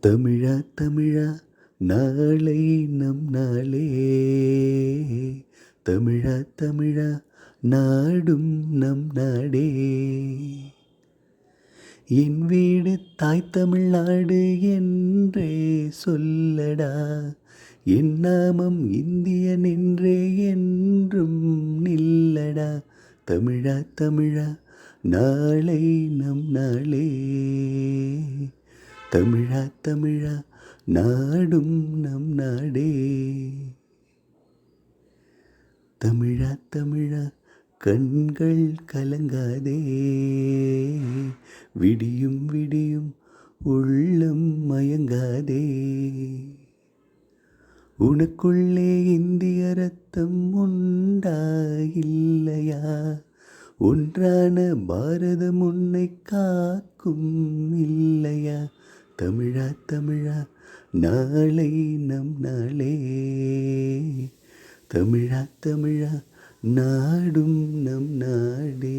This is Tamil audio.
தமிழா தமிழா நாளை நம் நாளே, தமிழா தமிழா நாடும் நம் நாடே. என் வீடு தாய் தமிழ்நாடு என்றே சொல்லடா, என் நாமம் இந்தியன் என்றே என்றும் நில்லடா. தமிழா தமிழா நாளை நம் நாளே, தமிழா தமிழா நாடும் நம் நாடே. தமிழா தமிழா கண்கள் கலங்காதே, விடியும் விடியும் உள்ளம் மயங்காதே. உனக்குள்ளே இந்திய ரத்தம் உண்டா இல்லையா, ஒன்றான பாரதம் உன்னை காக்கும் இல்லையா. தமிழா தமிழா நாளை நம் நாளே, தமிழா தமிழா நாடும் நம் நாடே.